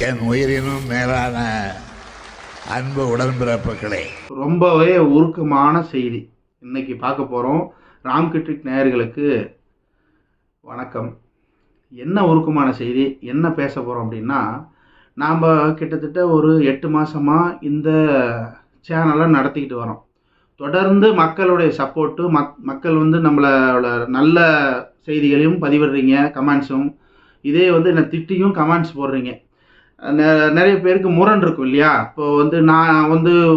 என் உயிரினும் மேலான அன்பு உடன்பிறப்புகளே, ரொம்பவே உருக்கமான செய்தி இன்னைக்கு பார்க்க போகிறோம். ராம்கிட்ரிக் நேயர்களுக்கு வணக்கம். என்ன உருக்கமான செய்தி, என்ன பேச போகிறோம் அப்படின்னா, நாம் கிட்டத்தட்ட ஒரு 8 மாதமாக இந்த சேனலை நடத்திக்கிட்டு வரோம். தொடர்ந்து மக்களுடைய சப்போர்ட்டு, மக்கள் நம்மளோட நல்ல செய்திகளையும் பதிவிடுறீங்க, கமெண்ட்ஸும் இதே என்ன திட்டியும் கமெண்ட்ஸ் போடுறீங்க. நிறைய பேருக்கு முரண் இருக்கும் இல்லையா? இப்போ நான்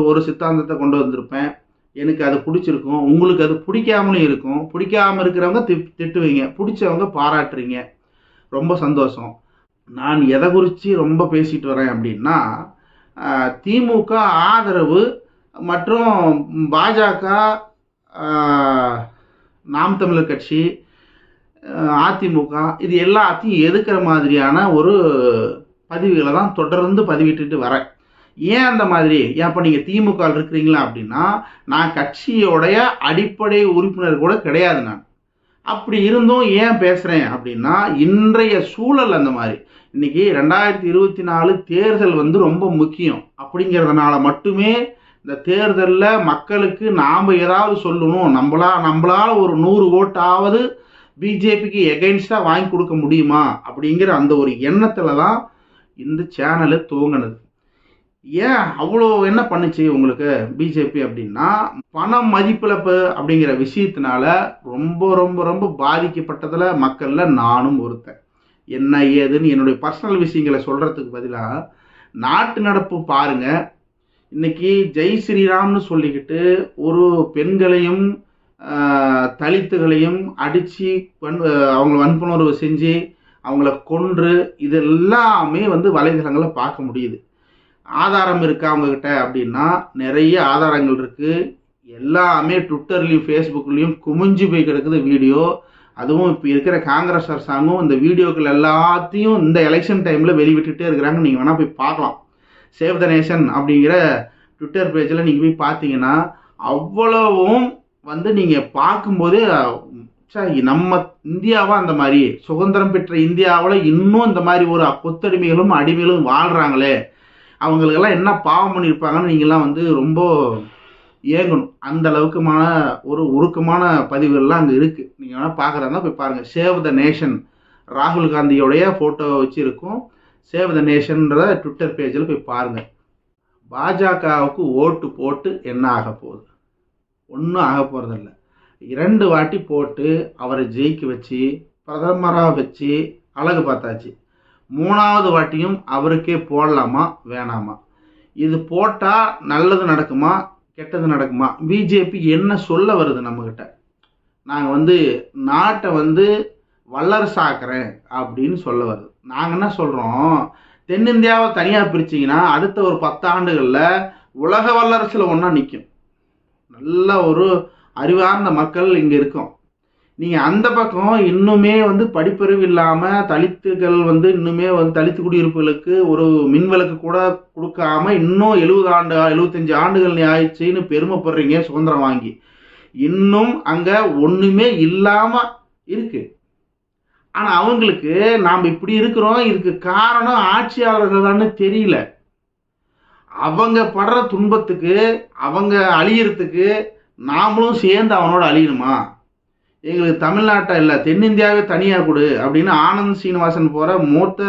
ஒரு சித்தாந்தத்தை கொண்டு வந்திருப்பேன், எனக்கு அது பிடிச்சிருக்கும், உங்களுக்கு அது பிடிக்காமலும் இருக்கும். பிடிக்காமல் இருக்கிறவங்க திட்டுவீங்க, பிடிச்சவங்க பாராட்டுறீங்க, ரொம்ப சந்தோஷம். நான் எதை குறித்து ரொம்ப பேசிட்டு வரேன் அப்படின்னா, திமுக ஆதரவு மற்றும் பாஜக, நாம் தமிழர் கட்சி, அதிமுக இது எல்லாத்தையும் எதுக்கிற மாதிரியான ஒரு பதிவுகளை தான் தொடர்ந்து பதிவிட்டுட்டு வரேன். ஏன் அந்த மாதிரி? இப்போ நீங்கள் திமுக இருக்கிறீங்களா அப்படின்னா, நான் கட்சியோடைய அடிப்படை உறுப்பினர் கூட கிடையாது. நான் அப்படி இருந்தும் ஏன் பேசுகிறேன் அப்படின்னா, இன்றைய சூழல் அந்த மாதிரி. இன்னைக்கு 2024 தேர்தல் ரொம்ப முக்கியம். அப்படிங்கிறதுனால மட்டுமே இந்த தேர்தலில் மக்களுக்கு நாம் ஏதாவது சொல்லணும், நம்மளால ஒரு 100 ஓட்டாவது பிஜேபிக்கு எகெயின்ஸ்டாக வாங்கி கொடுக்க முடியுமா அப்படிங்கிற அந்த ஒரு எண்ணத்தில் தான் இந்த சேனலை துவங்கினது. ஏன் அவ்வளோ என்ன பண்ணுச்சு உங்களுக்கு பிஜேபி அப்படின்னா, பணம் மதிப்பிழப்பு அப்படிங்கிற விஷயத்தினால ரொம்ப ரொம்ப ரொம்ப பாதிக்கப்பட்டதில் மக்களில் நானும் ஒருத்தன். என்ன ஏதுன்னு என்னுடைய பர்சனல் விஷயங்களை சொல்கிறதுக்கு பதிலாக நாட்டு நடப்பு பாருங்கள். இன்னைக்கு ஜெய் ஸ்ரீராம்னு சொல்லிக்கிட்டு ஒரு பெண்களையும் தலித்துகளையும் அடித்து அவங்கள வன்புணர்வு செஞ்சு அவங்கள கொன்று, இது எல்லாமே வலைதளங்களில் பார்க்க முடியுது. ஆதாரம் இருக்கா அவங்கக்கிட்ட அப்படின்னா நிறைய ஆதாரங்கள் இருக்குது. எல்லாமே ட்விட்டர்லேயும் ஃபேஸ்புக்லேயும் குமிஞ்சு போய் கிடக்குது வீடியோ. அதுவும் இப்போ இருக்கிற காங்கிரஸ் அரசாங்கம் இந்த வீடியோக்கள் எல்லாத்தையும் இந்த எலெக்ஷன் டைமில் வெளிவிட்டுட்டே இருக்கிறாங்க. நீங்கள் வேணால் போய் பார்க்கலாம். சேவ் த நேஷன் அப்படிங்கிற ட்விட்டர் பேஜில் நீங்கள் போய் பார்த்தீங்கன்னா அவ்வளவும் நீங்கள் பார்க்கும்போதே நம்ம இந்தியாவா அந்த மாதிரி சுதந்திரம் பெற்ற இந்தியாவில் இன்னும் இந்த மாதிரி ஒரு கொத்தடிமைகளும் அடிமைகளும் வாழ்கிறாங்களே, அவங்களுக்கெல்லாம் என்ன பாவம் பண்ணியிருப்பாங்கன்னு நீங்கள்லாம் ரொம்ப ஏங்கணும். அந்த அளவுக்குமான ஒரு உருக்கமான பதிவுகள்லாம் அங்கே இருக்குது. நீங்கள் வேணால் பார்க்குறதா போய் பாருங்கள். சேவ் த நேஷன், ராகுல் காந்தியோடைய ஃபோட்டோ வச்சு இருக்கும். சேவ் த நேஷன்ற ட்விட்டர் பேஜில் போய் பாருங்கள். பாஜகவுக்கு ஓட்டு போட்டு என்ன ஆக போகுது? ஒன்றும் ஆக போகிறதில்ல. 2 வாட்டி போட்டு அவரை ஜெயிக்க வச்சு பிரதமராக வச்சு அழகு பார்த்தாச்சு. 3வது வாட்டியும் அவருக்கே போடலாமா வேணாமா? இது போட்டால் நல்லது நடக்குமா கெட்டது நடக்குமா? பிஜேபி என்ன சொல்ல வருது நம்மக்கிட்ட? நாங்கள் நாட்டை வல்லரசாக்குறேன் அப்படின்னு சொல்ல வருது. நாங்கள் என்ன சொல்கிறோம்? தென்னிந்தியாவை தனியாக பிரிச்சிங்கன்னா அடுத்த ஒரு 10 ஆண்டுகளில் உலக வல்லரசில் ஒன்றா நிற்கும். நல்ல ஒரு அறிவார்ந்த மக்கள் இங்கே இருக்கும். நீங்கள் அந்த பக்கம் இன்னுமே படிப்பறிவு இல்லாமல் தலித்துகள் இன்னுமே தலித்து குடியிருப்புகளுக்கு ஒரு மின்விளக்கு கூட கொடுக்காம இன்னும் 75 ஆண்டுகள் ஆயிடுச்சுன்னு பெருமைப்படுறீங்க சுதந்திரம் வாங்கி. இன்னும் அங்கே ஒன்றுமே இல்லாமல் இருக்கு. ஆனால் அவங்களுக்கு நாம் இப்படி இருக்கிறோம், இதுக்கு காரணம் ஆட்சியாளர்கள் தான்னு தெரியல. அவங்க படுற துன்பத்துக்கு, அவங்க அழியறதுக்கு நாமளும் சேர்ந்து அவனோட அழியணுமா? எங்களுக்கு தமிழ்நாட்டை இல்லை தென்னிந்தியாவே தனியாக கொடு அப்படின்னு ஆனந்த் சீனிவாசன் போகிற மூத்த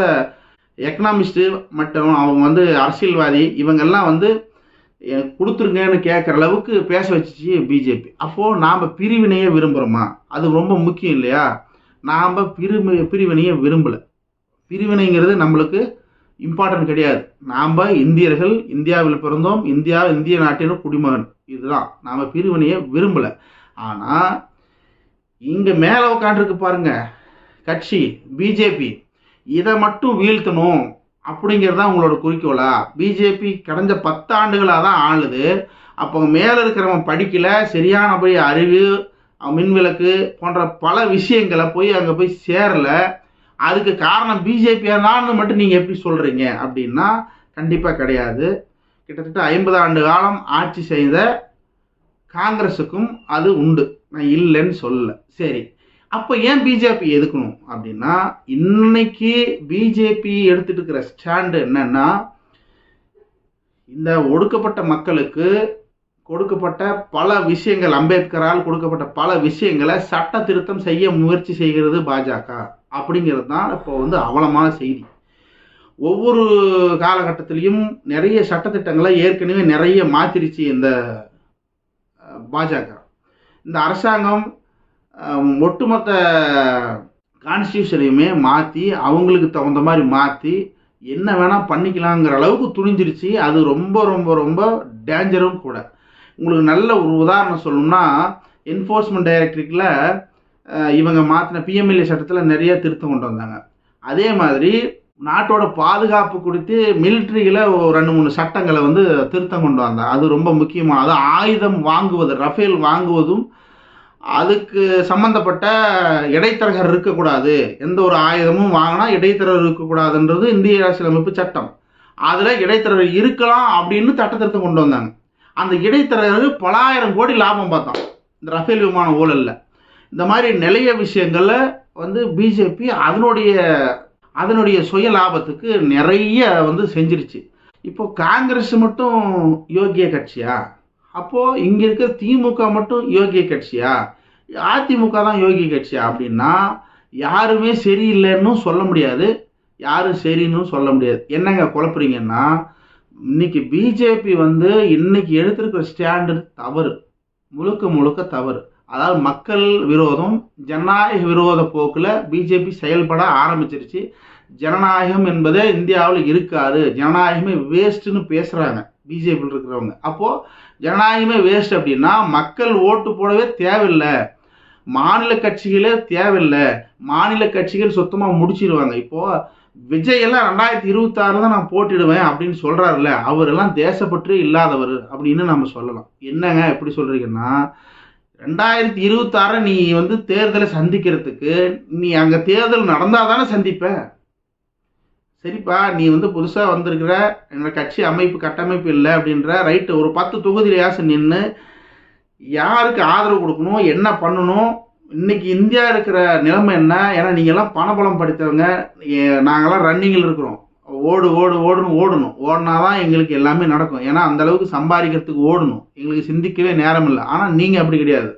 எக்கனாமிஸ்ட்டு மற்றும் அவங்க அரசியல்வாதி இவங்கெல்லாம் கொடுத்துருங்கன்னு கேட்குற அளவுக்கு பேச வச்சிச்சு பிஜேபி. அப்போது நாம் பிரிவினையை விரும்புகிறோமா? அது ரொம்ப முக்கியம் இல்லையா? நாம் பிரிவினையை விரும்பலை. பிரிவினைங்கிறது நம்மளுக்கு இம்பார்ட்டன்ட் கிடையாது. நாம் இந்தியர்கள், இந்தியாவில் பிறந்தோம், இந்திய நாட்டின் குடிமகன். இதுதான். நாம் பிரிவினையை விரும்பலை. ஆனால் இங்கே மேலே உட்காந்துருக்கு பாருங்க கட்சி பிஜேபி, இதை மட்டும் வீழ்த்தணும் அப்படிங்கிறதா உங்களோட குறிக்கோளா? பிஜேபி கடந்த 10 ஆண்டுகளாக தான் ஆளுது. அப்போ மேலே இருக்கிறவன் படிக்கலை, சரியானபடி அறிவு, மின்விளக்கு போன்ற பல விஷயங்களை அங்கே போய் சேரலை. அதுக்கு காரணம் பிஜேபியாக தான் மட்டும் நீங்கள் எப்படி சொல்கிறீங்க அப்படின்னா கண்டிப்பாக கிடையாது. கிட்டத்தட்ட 50 ஆண்டு காலம் ஆட்சி செய்த காங்கிரஸுக்கும் அது உண்டு, நான் இல்லைன்னு சொல்லலை. சரி, அப்போ ஏன் பிஜேபி எதுக்கணும் அப்படின்னா, இன்னைக்கு பிஜேபி எடுத்துட்டு இருக்கிற ஸ்டாண்டு என்னன்னா, இந்த ஒடுக்கப்பட்ட மக்களுக்கு கொடுக்கப்பட்ட பல விஷயங்கள், அம்பேத்கரால் கொடுக்கப்பட்ட பல விஷயங்களை சட்ட திருத்தம் செய்ய முயற்சி செய்கிறது பாஜக அப்படிங்கிறது தான் இப்போ வந்து அவலமான செய்தி. ஒவ்வொரு காலகட்டத்திலையும் நிறைய சட்டத்திட்டங்களை ஏற்கனவே நிறைய மாத்திருச்சு இந்த பாஜக. இந்த அரசாங்கம் ஒட்டுமொத்த கான்ஸ்டியூஷனையுமே மாற்றி அவங்களுக்கு தகுந்த மாதிரி மாற்றி என்ன வேணால் பண்ணிக்கலாங்கிற அளவுக்கு துணிஞ்சிருச்சு. அது ரொம்ப ரொம்ப ரொம்ப டேஞ்சரும் கூட. உங்களுக்கு நல்ல ஒரு உதாரணம் சொல்லணும்னா, என்ஃபோர்ஸ்மெண்ட் டைரக்டரேட்டில் இவங்க மாற்றின பிஎம்எல்ஏ சட்டத்தில் நிறைய திருத்தம் கொண்டு வந்தாங்க. அதே மாதிரி நாட்டோட பாதுகாப்பு குறித்து மிலிட்ரியில் 2-3 சட்டங்களை வந்து திருத்தம் கொண்டு வந்தாங்க. அது ரொம்ப முக்கியமானது. ஆயுதம் வாங்குவது, ரஃபேல் வாங்குவதும் அதுக்கு சம்பந்தப்பட்ட இடைத்தரகர் இருக்கக்கூடாது. எந்த ஒரு ஆயுதமும் வாங்கினா இடைத்தரகர் இருக்கக்கூடாதுன்றது இந்திய அரசியலமைப்பு சட்டம். அதில் இடைத்தரகர் இருக்கலாம் அப்படின்னு சட்ட திருத்தம் கொண்டு வந்தாங்க. அந்த இடைத்தரகர் பல ஆயிரம் கோடி லாபம் பார்த்தான் இந்த ரஃபேல் விமான ஊழலில். இந்த மாதிரி நிறைய விஷயங்களில் வந்து பிஜேபி அதனுடைய சுய லாபத்துக்கு நிறைய வந்து செஞ்சிருச்சு. இப்போ காங்கிரஸ் மட்டும் யோகிய கட்சியா? அப்போது இங்கே இருக்க திமுக மட்டும் யோகிய கட்சியா? அதிமுக தான் யோகிய கட்சியா? அப்படின்னா யாருமே சரியில்லைன்னு சொல்ல முடியாது, யாரும் சரின்னு சொல்ல முடியாது. என்னங்க குழப்புறீங்கன்னா, இன்னைக்கு பிஜேபி வந்து இன்னைக்கு எடுத்திருக்கிற ஸ்டாண்டு தவறு, முழுக்க முழுக்க தவறு. அதாவது மக்கள் விரோதம், ஜனநாயக விரோத போக்கில் பிஜேபி செயல்பட ஆரம்பிச்சிருச்சு. ஜனநாயகம் என்பதே இந்தியாவில் இருக்காது, ஜனநாயகமே வேஸ்ட்டுன்னு பேசுகிறாங்க பிஜேபியில் இருக்கிறவங்க. அப்போது ஜனநாயகமே வேஸ்ட் அப்படின்னா மக்கள் ஓட்டு போடவே தேவையில்லை, மாநில கட்சிகளே தேவையில்லை, மாநில கட்சிகள் சுத்தமாக முடிச்சிடுவாங்க. இப்போது விஜய் எல்லாம் 2026 தான் நான் போட்டிடுவேன் அப்படின்னு சொல்கிறாருல்ல, அவரெல்லாம் தேசப்பற்று இல்லாதவர் அப்படின்னு நம்ம சொல்லலாம். என்னங்க எப்படி சொல்கிறீங்கன்னா, 2026 நீ வந்து தேர்தலை சந்திக்கிறதுக்கு நீ அங்கே தேர்தல் நடந்தால் தானே சந்திப்ப. சரிப்பா, நீ வந்து புதுசாக வந்திருக்கிற, என்னோட கட்சி அமைப்பு கட்டமைப்பு இல்லை அப்படின்ற ரைட்டு, ஒரு 10 தொகுதியிலையாசு நின்று யாருக்கு ஆதரவு கொடுக்கணும், என்ன பண்ணணும், இன்னைக்கு இந்தியா இருக்கிற நிலைமை என்ன? ஏன்னா நீங்கள்லாம் பணபலம் படித்தவங்க, நாங்கள்லாம் ரன்னிங்கில் இருக்கிறோம். ஓடுன்னு ஓடினா தான் எங்களுக்கு எல்லாமே நடக்கும். ஏன்னா அந்தளவுக்கு சம்பாதிக்கிறதுக்கு ஓடணும், எங்களுக்கு சிந்திக்கவே நேரம் இல்லை. ஆனால் நீங்கள் அப்படி கிடையாது.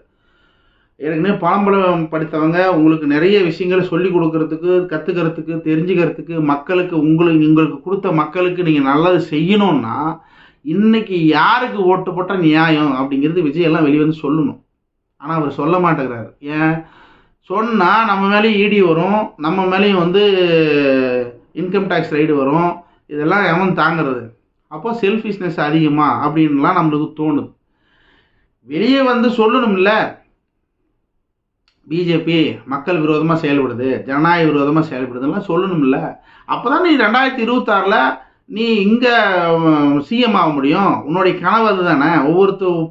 ஏற்கனவே பணபலம் படித்தவங்க, உங்களுக்கு நிறைய விஷயங்களை சொல்லி கொடுக்கறதுக்கு, கற்றுக்கிறதுக்கு, தெரிஞ்சுக்கிறதுக்கு, மக்களுக்கு உங்களுக்கு கொடுத்த மக்களுக்கு நீங்கள் நல்லது செய்யணும்னா இன்னைக்கு யாருக்கு ஓட்டு போட்ட நியாயம் அப்படிங்கிறது விஜய் எல்லாம் வெளியே வந்து சொல்லணும். ஆனால் அவர் சொல்ல மாட்டேங்கிறாரு. ஏன் சொன்னால் நம்ம மேலேயும் இடி வரும், நம்ம மேலேயும் வந்து இன்கம் டேக்ஸ் ரைடு வரும், இதெல்லாம் எவன் தாங்கிறது? அப்போ செல்ஃபிஷ்னஸ் அதிகமா அப்படின்லாம் நம்மளுக்கு தோணுது. வெளியே வந்து சொல்லணும்ல, பிஜேபி மக்கள் விரோதமாக செயல்படுது, ஜனநாயக விரோதமாக செயல்படுதுலாம் சொல்லணும்ல. அப்போ தான் நீ 2026 நீ இங்கே சிஎம் ஆக முடியும். உன்னுடைய கனவு அது தானே.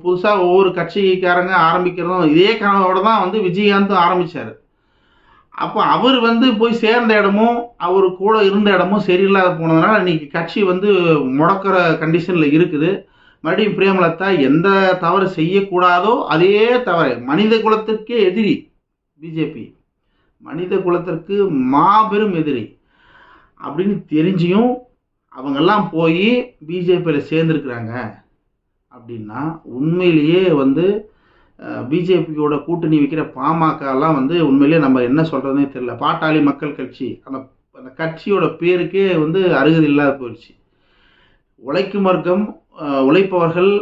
புதுசாக ஒவ்வொரு கட்சிக்காரங்க ஆரம்பிக்கிறதும் இதே கனவோடு தான் வந்து விஜயகாந்தும் ஆரம்பித்தார். அப்போ அவர் வந்து போய் சேர்ந்த இடமும் அவர் கூட இருந்த இடமும் சரியில்லாத போனதுனால இன்னைக்கு கட்சி வந்து முடக்கிற கண்டிஷனில் இருக்குது. மறுபடியும் பிரேமலதா எந்த தவறு செய்யக்கூடாதோ அதே தவறு, மனித குலத்திற்கே எதிரி பிஜேபி, மனித குலத்திற்கு மாபெரும் எதிரி அப்படின்னு தெரிஞ்சியும் அவங்கெல்லாம் போய் பிஜேபியில் சேர்ந்துருக்குறாங்க அப்படின்னா உண்மையிலேயே வந்து பிஜேபியோட கூட்டணி வைக்கிற பாமகலாம் வந்து உண்மையிலேயே நம்ம என்ன சொல்கிறதுனே தெரியல. பாட்டாளி மக்கள் கட்சி அந்த கட்சியோட பேருக்கே வந்து அருகதை இல்லாத போயிடுச்சு. உழைக்கும் வர்க்கம், உழைப்பவர்கள்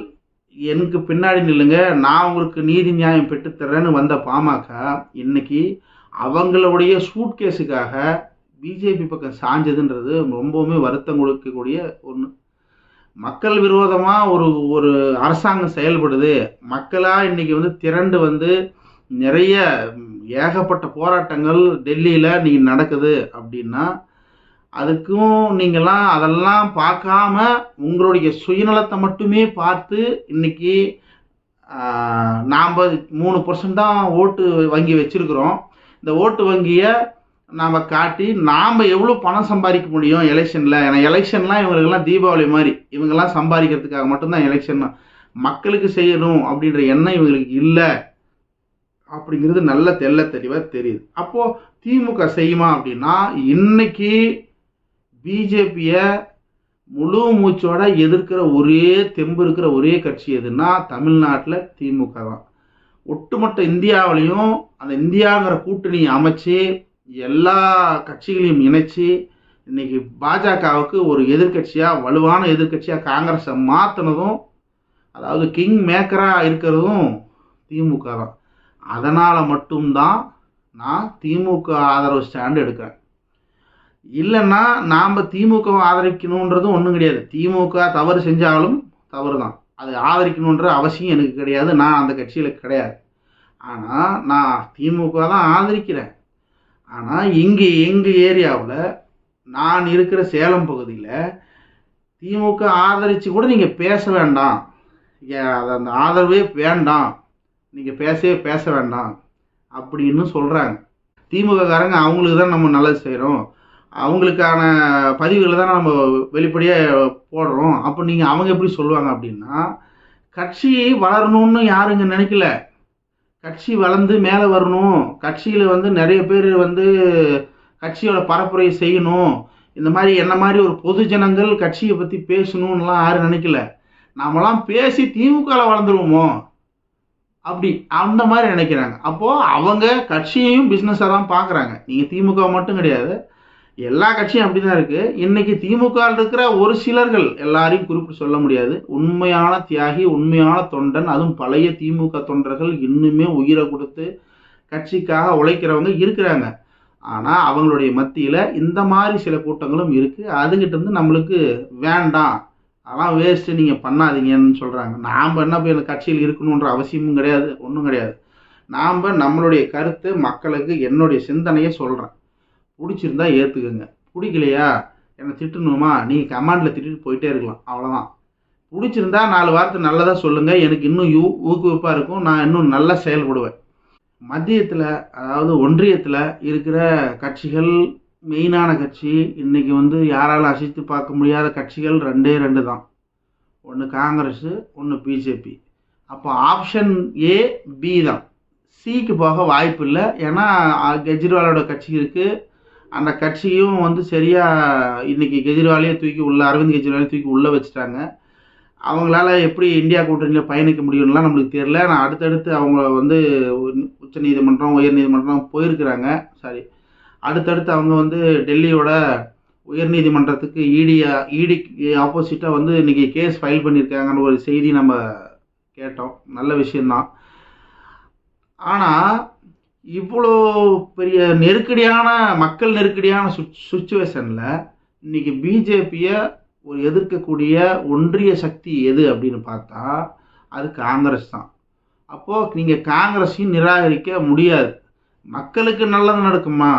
எனக்கு பின்னாடி நில்லுங்க, நான் உங்களுக்கு நீதி நியாயம் பெற்றுத்தரேன்னு வந்த பாமக இன்னைக்கு அவங்களுடைய சூட்கேஸுக்காக பிஜேபி பக்கம் சாஞ்சதுன்றது ரொம்பவுமே வருத்தம் கொடுக்கக்கூடிய ஒன்று. மக்கள் விரோதமாக ஒரு அரசாங்கம் செயல்படுது, மக்களாக இன்றைக்கி வந்து திரண்டு வந்து நிறைய ஏகப்பட்ட போராட்டங்கள் டெல்லியில் இன்றைக்கி நடக்குது அப்படின்னா அதுக்கும் நீங்கள்லாம் அதெல்லாம் பார்க்காம உங்களுடைய சுயநலத்தை மட்டுமே பார்த்து இன்றைக்கி நாம் 3% தான் ஓட்டு வங்கி வச்சுருக்கிறோம். இந்த ஓட்டு வங்கியை நாம் காட்டி நாம் எவ்வளோ பணம் சம்பாதிக்க முடியும் எலெக்ஷனில். ஏன்னா எலெக்ஷன்லாம் இவங்களுக்கெல்லாம் தீபாவளி மாதிரி, இவங்கெல்லாம் சம்பாதிக்கிறதுக்காக மட்டும்தான் எலெக்ஷன். மக்களுக்கு செய்யணும் அப்படின்ற எண்ணம் இவங்களுக்கு இல்லை அப்படிங்கிறது நல்ல தெள்ள தெளிவாக தெரியுது. அப்போது திமுக செய்யுமா அப்படின்னா, இன்னைக்கு பிஜேபியை முழு மூச்சோட எதிர்க்கிற ஒரே தெம்பு இருக்கிற ஒரே கட்சி எதுன்னா தமிழ்நாட்டில் திமுக தான். ஒட்டுமொத்த இந்தியாவிலையும் அந்த இந்தியாங்கிற கூட்டணி அமைச்சு எல்லா கட்சிகளையும் இணைச்சி இன்னைக்கு பாஜகவுக்கு ஒரு எதிர்கட்சியாக, வலுவான எதிர்கட்சியாக காங்கிரஸை மாற்றினதும், அதாவது கிங் மேக்கராக இருக்கிறதும் திமுக தான். அதனால் மட்டும்தான் நான் திமுக ஆதரவு ஸ்டாண்டு எடுக்கிறேன். இல்லைன்னா நாம் திமுக ஆதரிக்கணுன்றதும் ஒன்றும் கிடையாது. திமுக தவறு செஞ்சாலும் தவறு தான், அது ஆதரிக்கணுன்ற அவசியம் எனக்கு கிடையாது. நான் அந்த கட்சியில் கிடையாது. ஆனால் நான் திமுக தான் ஆதரிக்கிறேன். ஆனால் இங்கே எங்கள் ஏரியாவில் நான் இருக்கிற சேலம் பகுதியில் திமுக ஆதரித்து கூட நீங்கள் பேச வேண்டாம், அந்த ஆதரவே வேண்டாம், நீங்கள் பேச வேண்டாம் அப்படின்னு சொல்கிறாங்க. திமுககாரங்க அவங்களுக்கு தான் நம்ம நல்லது செய்கிறோம், அவங்களுக்கான பதிவுகளை தான் நம்ம வெளிப்படையாக போடுறோம். அப்போ நீங்கள் அவங்க எப்படி சொல்லுவாங்க அப்படின்னா, கட்சி வளரணும்னு யாருங்க நினைக்கல. கட்சி வளர்ந்து மேலே வரணும், கட்சியில் நிறைய பேர் கட்சியோட பரப்புரை செய்யணும், இந்த மாதிரி என்ன மாதிரி ஒரு பொது ஜனங்கள் கட்சியை பற்றி பேசணும்லாம் யாரும் நினைக்கல. நாமெல்லாம் பேசி திமுகவில் வளர்ந்துருவோமோ அப்படி அந்த மாதிரி நினைக்கிறாங்க. அப்போது அவங்க கட்சியையும் பிஸ்னஸாக தான் பார்க்குறாங்க. நீங்கள் திமுக மட்டும் கிடையாது, எல்லா கட்சியும் அப்படி தான் இருக்குது. இன்றைக்கி திமுகவில் இருக்கிற ஒரு சிலர்கள், எல்லாரையும் குறிப்பிட்டு சொல்ல முடியாது, உண்மையான தியாகி, உண்மையான தொண்டன், அதுவும் பழைய திமுக தொண்டர்கள் இன்னுமே உயிரை கொடுத்து கட்சிக்காக உழைக்கிறவங்க இருக்கிறாங்க. ஆனால் அவங்களுடைய மத்தியில் இந்த மாதிரி சில கூட்டங்களும் இருக்குது. அதுகிட்ட நம்மளுக்கு வேண்டாம், அதெல்லாம் வேஸ்ட்டு, நீங்கள் பண்ணாதீங்கன்னு சொல்கிறாங்க. நாம் என்ன போய் அந்த கட்சியில் இருக்கணுன்ற அவசியமும் கிடையாது, ஒன்றும் கிடையாது. நாம் நம்மளுடைய கருத்து மக்களுக்கு, என்னுடைய சிந்தனையை சொல்கிறேன். பிடிச்சிருந்தா ஏற்றுக்குங்க, பிடிக்கலையா என்னை திட்டணுமா, நீங்கள் கமாண்டில் திட்டிட்டு போயிட்டே இருக்கலாம், அவ்வளோதான். பிடிச்சிருந்தா 4 வார்த்தை நல்லதாக சொல்லுங்கள், எனக்கு இன்னும் ஊக்குவிப்பாக இருக்கும், நான் இன்னும் நல்லா செயல்படுவேன். மத்தியத்தில், அதாவது ஒன்றியத்தில் இருக்கிற கட்சிகள், மெயினான கட்சி இன்றைக்கி யாராலும் அசைத்து பார்க்க முடியாத கட்சிகள் 2 தான். ஒன்று காங்கிரஸு, ஒன்று பிஜேபி. அப்போ ஆப்ஷன் ஏ, பி தான். சிக்கு போக வாய்ப்பு இல்லை. ஏன்னா கெஜ்ரிவாலோட கட்சி இருக்குது, அந்த கட்சியும் சரியாக இன்றைக்கி கெஜ்ரிவாலையே தூக்கி உள்ள, அரவிந்த் கெஜ்ரிவாலையே தூக்கி உள்ளே வச்சுட்டாங்க. அவங்களால எப்படி இந்தியா கூட்டணியில் பயணிக்க முடியும்லாம் நம்மளுக்கு தெரியல. நான் அடுத்தடுத்து அவங்க உச்ச நீதிமன்றம், உயர் நீதிமன்றம் போயிருக்கிறாங்க. அடுத்தடுத்து அவங்க டெல்லியோட உயர் நீதிமன்றத்துக்கு இடி ஆப்போசிட்டாக இன்றைக்கி கேஸ் ஃபைல் பண்ணியிருக்காங்கன்னு ஒரு செய்தி நம்ம கேட்டோம். நல்ல விஷயந்தான். ஆனால் இவ்வளோ பெரிய நெருக்கடியான, மக்கள் நெருக்கடியான சுச்சுவேஷனில் இன்றைக்கி பிஜேபியை ஒரு எதிர்க்கக்கூடிய ஒன்றிய சக்தி எது அப்படின்னு பார்த்தா அது காங்கிரஸ் தான். அப்போது நீங்கள் காங்கிரஸையும் நிராகரிக்க முடியாது. மக்களுக்கு நல்லது நடக்குமா,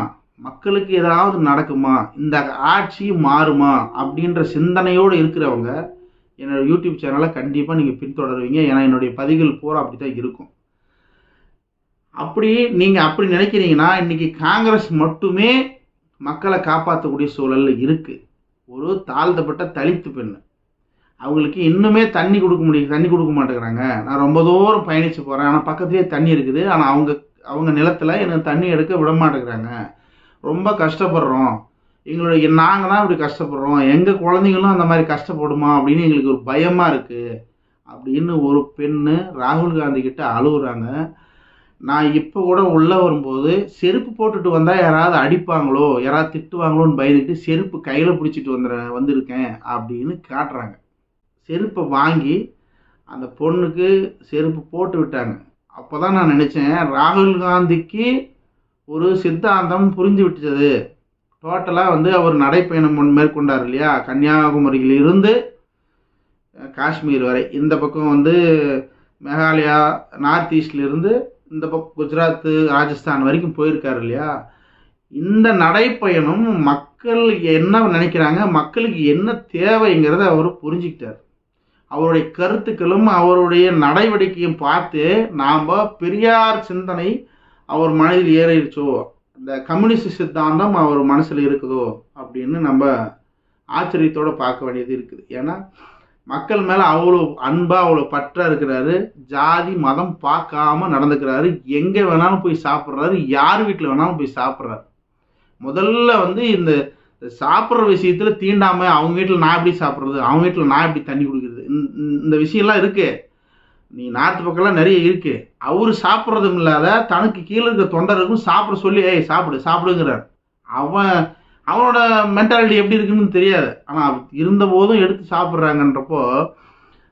மக்களுக்கு ஏதாவது நடக்குமா, இந்த ஆட்சி மாறுமா அப்படின்ற சிந்தனையோடு இருக்கிறவங்க என்னோடய யூடியூப் சேனலை கண்டிப்பாக நீங்கள் பின்தொடருவீங்க. ஏன்னா என்னுடைய பதிவுகள் பூரா அப்படி தான் இருக்கும். நீங்கள் அப்படி நினைக்கிறீங்கன்னா இன்றைக்கி காங்கிரஸ் மட்டுமே மக்களை காப்பாற்றக்கூடிய சூழலில் இருக்குது. ஒரு தாழ்த்தப்பட்ட தலித்து பெண், அவங்களுக்கு இன்னுமே தண்ணி கொடுக்க மாட்டேங்கிறாங்க. நான் ரொம்ப தூரம் பயணித்து போகிறேன், ஆனால் பக்கத்துலேயே தண்ணி இருக்குது, ஆனால் அவங்க நிலத்தில் எனக்கு தண்ணி எடுக்க விட மாட்டேங்கிறாங்க, ரொம்ப கஷ்டப்படுறோம், நாங்கள் தான் இப்படி கஷ்டப்படுறோம், எங்கள் குழந்தைங்களும் அந்த மாதிரி கஷ்டப்படுமா அப்படின்னு எங்களுக்கு ஒரு பயமாக இருக்குது அப்படின்னு ஒரு பெண்ணு ராகுல் காந்தி கிட்ட அழுகுறாங்க. நான் இப்போ கூட உள்ளே வரும்போது செருப்பு போட்டுட்டு வந்தால் யாராவது அடிப்பாங்களோ, யாராவது திட்டுவாங்களோன்னு பயந்துக்கிட்டு செருப்பு கையில் பிடிச்சிட்டு வந்திருக்கேன் அப்படின்னு காட்டுறாங்க. செருப்பை வாங்கி அந்த பொண்ணுக்கு செருப்பு போட்டு விட்டாங்க. அப்போ தான் நான் நினச்சேன், ராகுல் காந்திக்கு ஒரு சித்தாந்தம் புரிஞ்சு விட்டது. டோட்டலாக அவர் நடைப்பயணம் மேற்கொண்டார் இல்லையா, கன்னியாகுமரியிலிருந்து காஷ்மீர் வரை, இந்த பக்கம் மேகாலயா, நார்த் ஈஸ்ட்லேருந்து இந்த பக்கம் குஜராத்து, ராஜஸ்தான் வரைக்கும் போயிருக்காரு இல்லையா. இந்த நடைப்பயணம் மக்கள் என்ன நினைக்கிறாங்க, மக்களுக்கு என்ன தேவைங்கிறத அவர் புரிஞ்சுக்கிட்டார். அவருடைய கருத்துக்களும் அவருடைய நடவடிக்கையும் பார்த்து நாம் பெரியார் சிந்தனை அவர் மனதில் ஏறிடுச்சோ, இந்த கம்யூனிஸ்ட் சித்தாந்தம் அவர் மனசில் இருக்குதோ அப்படின்னு நம்ம ஆச்சரியத்தோடு பார்க்க வேண்டியது இருக்குது. ஏன்னா மக்கள் மேலே அவ்வளோ அன்பாக அவ்வளோ பற்றா இருக்கிறாரு. ஜாதி மதம் பார்க்காம நடந்துக்கிறாரு. எங்கே வேணாலும் போய் சாப்பிட்றாரு, யார் வீட்டில் வேணாலும் போய் சாப்பிட்றாரு. முதல்ல வந்து இந்த சாப்பிட்ற விஷயத்தில் தீண்டாமல் அவங்க வீட்டில் நான் எப்படி சாப்பிட்றது, அவங்க வீட்டில் நான் எப்படி தண்ணி குடிக்கிறது, இந்த விஷயம்லாம் இருக்கு. நீ நார்த்து பக்கம்லாம் நிறைய இருக்கு. அவர் சாப்பிட்றதும் இல்லாத தனக்கு கீழே இருக்க தொண்டருக்கும் சாப்பிட சொல்லி ஏய் சாப்பிடுங்கிறார். அவனோட மென்டாலிட்டி எப்படி இருக்குன்னு தெரியாது. ஆனால் இருந்த போதும் எடுத்து சாப்பிட்றாங்கன்றப்போ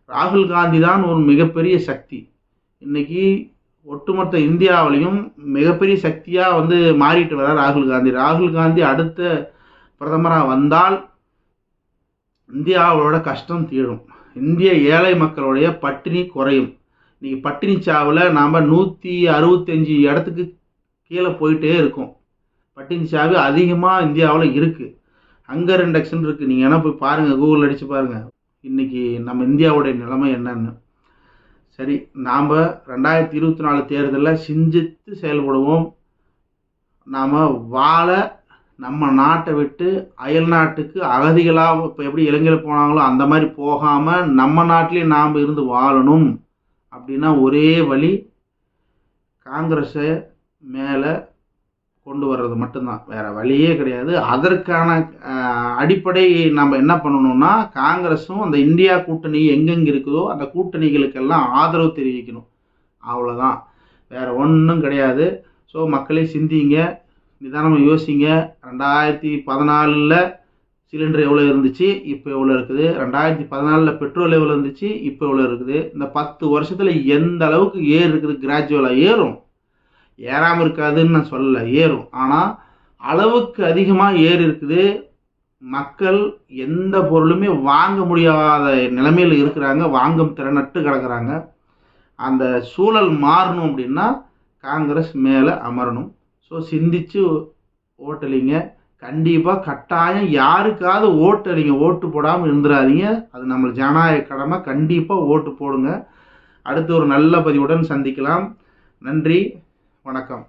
ராகுல் காந்தி தான் ஒரு மிகப்பெரிய சக்தி. இன்னைக்கு ஒட்டுமொத்த இந்தியாவிலையும் மிகப்பெரிய சக்தியாக வந்து மாறிட்டு வர ராகுல் காந்தி. ராகுல் காந்தி அடுத்த பிரதமராக வந்தால் இந்தியாவோட கஷ்டம் தீரும். இந்திய ஏழை மக்களுடைய பட்டினி குறையும். இன்னைக்கு பட்டினி சாவில் நாம் 165 இடத்துக்கு கீழே போயிட்டே இருக்கோம். பட்டினி சாவு அதிகமாக இந்தியாவில் இருக்குது. ஹங்கர் இண்டெக்ஸ்ன்னு இருக்குது. நீங்கள் என்ன போய் பாருங்கள், கூகுள் அடித்து பாருங்கள் இன்றைக்கி நம்ம இந்தியாவுடைய நிலைமை என்னன்னு. சரி, நாம் 2024 தேர்தலில் சிந்தித்து செயல்படுவோம். நாம் வாழ நம்ம நாட்டை விட்டு அயல் நாட்டுக்கு அகதிகளாக இப்போ எப்படி இலங்கையில் போனாங்களோ அந்த மாதிரி போகாமல் நம்ம நாட்டிலே நாம் இருந்து வாழணும். அப்படின்னா ஒரே வழி காங்கிரஸை மேலே கொண்டு வர்றது மட்டும்தான், வேறு வழியே கிடையாது. அதற்கான அடிப்படை நம்ம என்ன பண்ணணும்னா, காங்கிரஸும் அந்த இந்தியா கூட்டணி எங்கெங்கே இருக்குதோ அந்த கூட்டணிகளுக்கெல்லாம் ஆதரவு தெரிவிக்கணும். அவ்வளோதான், வேறு ஒன்றும் கிடையாது. ஸோ மக்களே சிந்திங்க, நிதானமாக யோசிங்க. 2014 சிலிண்டர் எவ்வளோ இருந்துச்சு, இப்போ எவ்வளோ இருக்குது. 2014 பெட்ரோல் எவ்வளோ இருந்துச்சு, இப்போ எவ்வளோ இருக்குது. இந்த 10 வருஷத்தில் எந்த அளவுக்கு இருக்குது, கிராஜுவலாக ஏறும். ஏறாமல் இருக்காதுன்னு நான் சொல்லலை, ஏறும். ஆனால் அளவுக்கு அதிகமாக இருக்குது. மக்கள் எந்த பொருளுமே வாங்க முடியாத நிலைமையில் இருக்கிறாங்க, வாங்கும் திறனற்று கிடக்கிறாங்க. அந்த சூழல் மாறணும் அப்படின்னா காங்கிரஸ் மேலே அமரணும். ஸோ சிந்திச்சு ஓட்டளிங்க. கண்டிப்பாக கட்டாயம் யாருக்காவது ஓட்டளிங்க, ஓட்டு போடாமல் இருந்துடாதீங்க. அது நம்ம ஜனநாயக கடமை. கண்டிப்பாக ஓட்டு போடுங்க. அடுத்து ஒரு நல்ல பதிவுடன் சந்திக்கலாம். நன்றி, வணக்கம்.